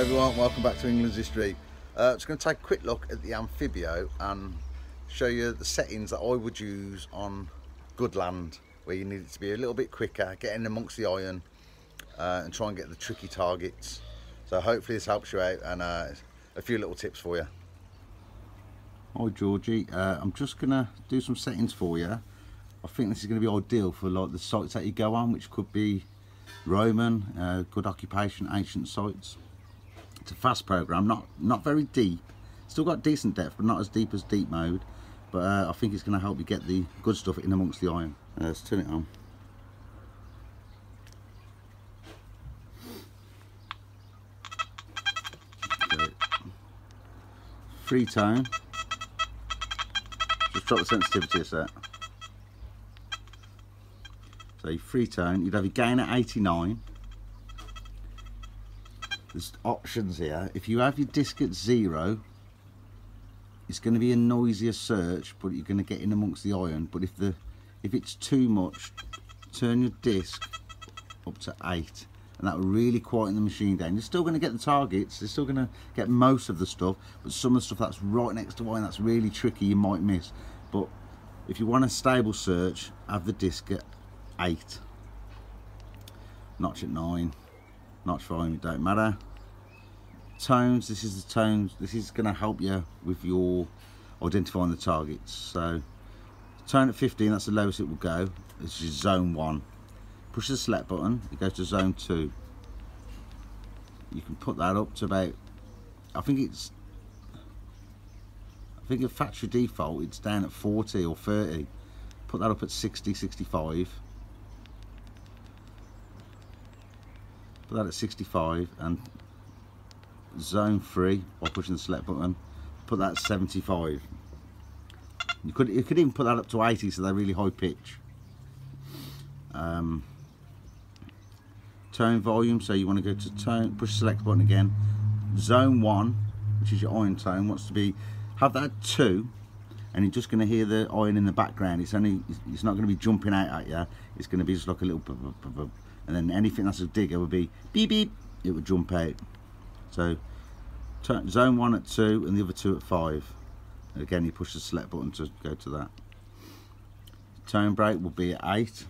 everyone, welcome back to England's History. Just going to take a quick look at the Amphibio and show you the settings that I would use on good land, where you need it to be a little bit quicker, get in amongst the iron and try and get the tricky targets. So hopefully this helps you out, and a few little tips for you. Hi Georgie, I'm just going to do some settings for you. I think this is going to be ideal for like the sites that you go on, which could be Roman, good occupation, ancient sites. It's a fast program, not very deep, still got decent depth but not as deep as deep mode, but I think it's going to help you get the good stuff in amongst the iron. Let's turn it on. Okay. Free tone, just drop the sensitivity a set. So your free tone, you'd have your gain at 89. There's options here. If you have your disc at 0, it's going to be a noisier search, but you're going to get in amongst the iron. But if it's too much, turn your disc up to 8, and that will really quieten the machine down. You're still going to get the targets, you're still going to get most of the stuff, but some of the stuff that's right next to iron that's really tricky you might miss. But if you want a stable search, have the disc at 8, notch at 9, notch 5, it don't matter. Tones, this is the tones, this is going to help you with your identifying the targets. So tone at 15, that's the lowest it will go. This is zone 1. Push the select button, it goes to zone 2. You can put that up to about, I think at factory default it's down at 40 or 30. Put that up at 60, 65. Put that at 65, and zone 3 by pushing the select button, put that at 75. You could even put that up to 80, so they're really high pitch. Tone volume, so you want to go to tone, push the select button again. Zone 1, which is your iron tone, wants to be, have that at 2, and you're just going to hear the iron in the background. It's not going to be jumping out at you. It's going to be just like a little and then anything that's a digger would be beep beep, it would jump out. So zone 1 at 2 and the other 2 at 5. And again, you push the select button to go to that. Tone break will be at 8.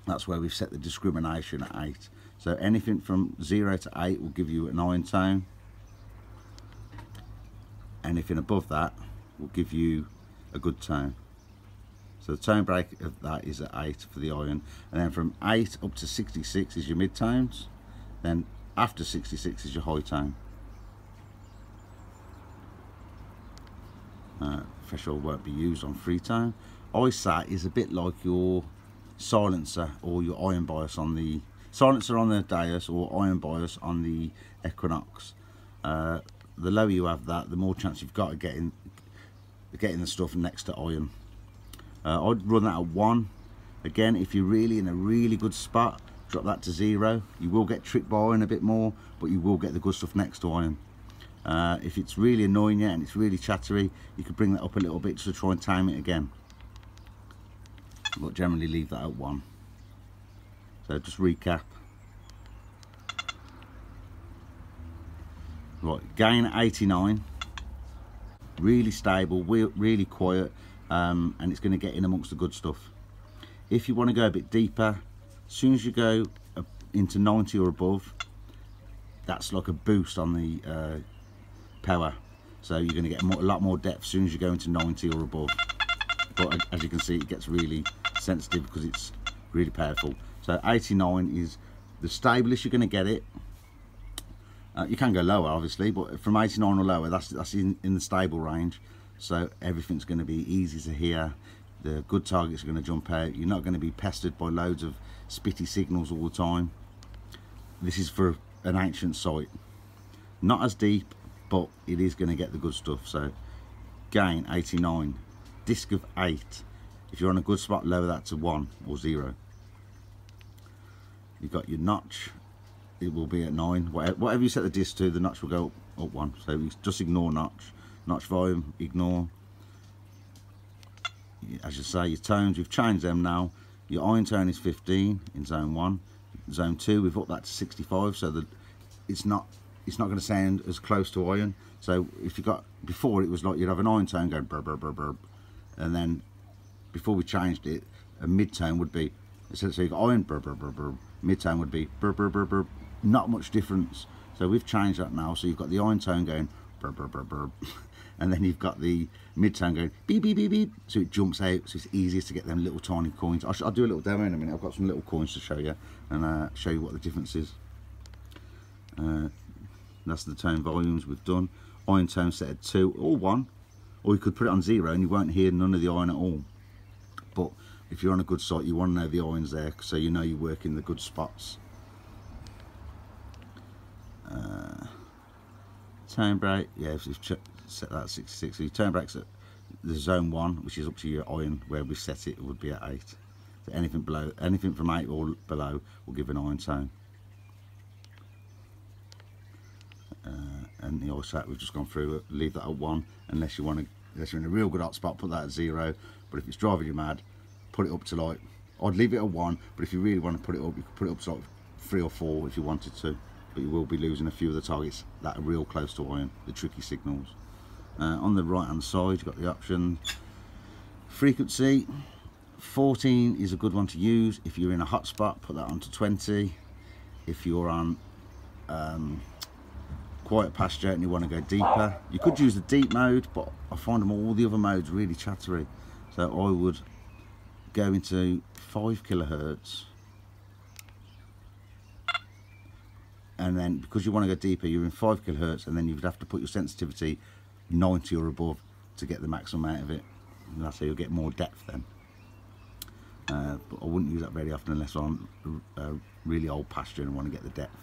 That's where we've set the discrimination at 8. So anything from 0 to 8 will give you an iron tone. Anything above that will give you a good tone. So the tone break of that is at 8 for the iron, and then from 8 up to 66 is your mid tones. Then after 66 is your high tone. Threshold won't be used on free tone. ISAT is a bit like your silencer or your iron bias on the silencer on the Deus, or iron bias on the Equinox. The lower you have that, the more chance you've got of getting the stuff next to iron. I'd run that at 1. Again, if you're really in a really good spot, drop that to 0. You will get tricked by iron a bit more, but you will get the good stuff next to iron. If it's really annoying you and it's really chattery, you could bring that up a little bit to try and time it again. But generally leave that at 1. So just recap. Right, gain at 89. Really stable, really quiet, and it's going to get in amongst the good stuff. If you want to go a bit deeper, as soon as you go into 90 or above, that's like a boost on the power. So you're going to get a lot more depth as soon as you go into 90 or above. But as you can see, it gets really sensitive because it's really powerful. So 89 is the stablest you're going to get it. You can go lower obviously, but from 89 or lower, that's in the stable range. So everything's going to be easy to hear. The good targets are going to jump out. You're not going to be pestered by loads of spitty signals all the time. This is for an ancient site. Not as deep, but it is going to get the good stuff. So gain 89, disc of 8. If you're on a good spot, lower that to 1 or 0. You've got your notch. It will be at 9. Whatever you set the disc to, the notch will go up 1. So you just ignore notch. Notch volume, ignore. As you say, your tones, we've changed them now. Your iron tone is 15 in zone 1. Zone 2, we've upped that to 65, so that it's not it's not going to sound as close to iron. So if you got, before it was like you'd have an iron tone going burr, burr, burr, burr, and then before we changed it, a mid-tone would be, so you got iron burr, burr, burr, burr, mid-tone would be burr, burr, burr, burr, not much difference. So we've changed that now, so you've got the iron tone going burr, burr, burr, burr, and then you've got the mid-tone going beep, beep, beep, beep, so it jumps out, so it's easiest to get them little tiny coins. I'll do a little demo in a minute. I've got some little coins to show you, and show you what the difference is. That's the tone volumes we've done. Iron tone set at 2 or 1, or you could put it on 0 and you won't hear none of the iron at all. But if you're on a good site, you want to know the iron's there, so you know you work in the good spots. Tone break, yeah, if you've set that at 66, so your tone break's at the zone 1, which is up to your iron. Where we set it would be at 8. So anything below, anything from 8 or below will give an iron tone. And the oil set we've just gone through, leave that at 1 unless you want to, unless you're in a real good hot spot, put that at 0. But if it's driving you mad, put it up to like, I'd leave it at 1, but if you really want to put it up, you could put it up to like 3 or 4 if you wanted to, but you will be losing a few of the targets that are real close to iron, the tricky signals. On the right hand side you've got the option frequency. 14 is a good one to use. If you're in a hot spot, put that on to 20. If you're on quiet pasture and you want to go deeper, you could use the deep mode, but I find them all the other modes really chattery, so I would go into 5 kilohertz, and then because you want to go deeper, you're in 5 kilohertz, and then you'd have to put your sensitivity 90 or above to get the maximum out of it, and that's how you'll get more depth then. But I wouldn't use that very often unless I'm really old pasture and want to get the depth.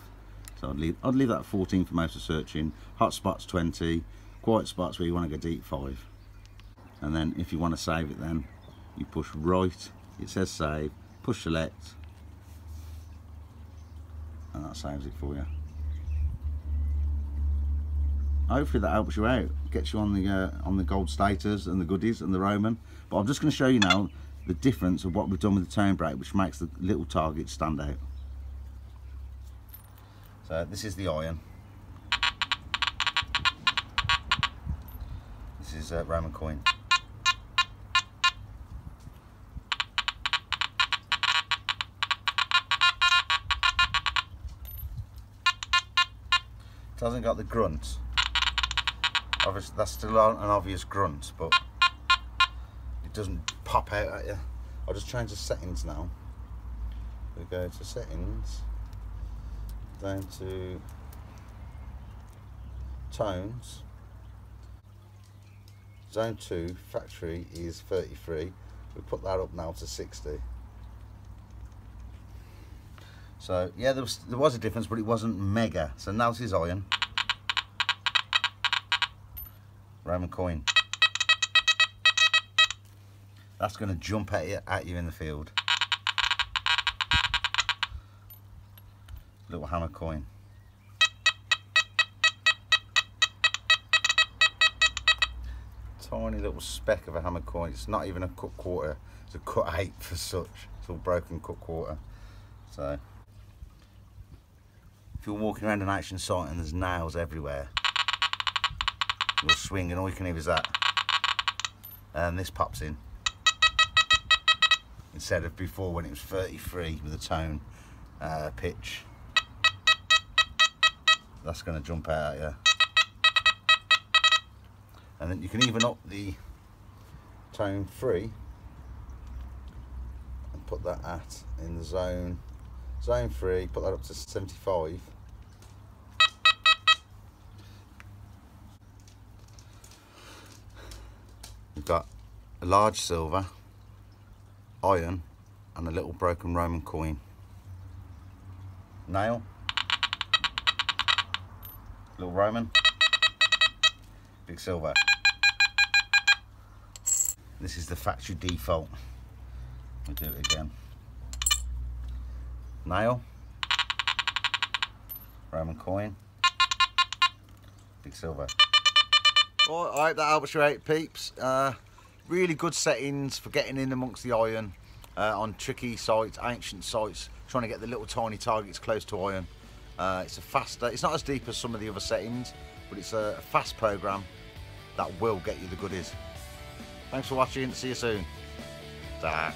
So I'd leave that at 14 for most of searching. Hot spots 20, quiet spots where you want to go deep 5. And then if you want to save it, then you push right, it says save, push select, and that saves it for you. Hopefully that helps you out, gets you on the gold status and the goodies and the Roman. But I'm just going to show you now the difference of what we've done with the tone break, which makes the little targets stand out. So this is the iron. This is Roman coin. It hasn't got the grunt. Obviously that's still an obvious grunt, but it doesn't pop out at you. I'll just change the settings now. We go to settings, down to tones. Zone 2 factory is 33. We put that up now to 60. So yeah, there was a difference, but it wasn't mega. So now this is iron. Roman coin. That's going to jump at you in the field. Little hammer coin. Tiny little speck of a hammer coin. It's not even a cut quarter. It's a cut 8 for such. It's all broken cut quarter. So if you're walking around an action site and there's nails everywhere, you'll swing and all you can hear is that. And this pops in. Instead of before when it was 33 with a tone pitch. That's going to jump out at you. And then you can even up the tone 3 and put that at in the zone 3, put that up to 75. You've got a large silver, iron, and a little broken Roman coin. Nail, little Roman, big silver. This is the factory default. We'll do it again. Nail, Roman coin, big silver. Right, I hope that helps you out, peeps. Really good settings for getting in amongst the iron on tricky sites, ancient sites, trying to get the little tiny targets close to iron. It's a faster, it's not as deep as some of the other settings, but it's a fast program that will get you the goodies. Thanks for watching, see you soon. Ta.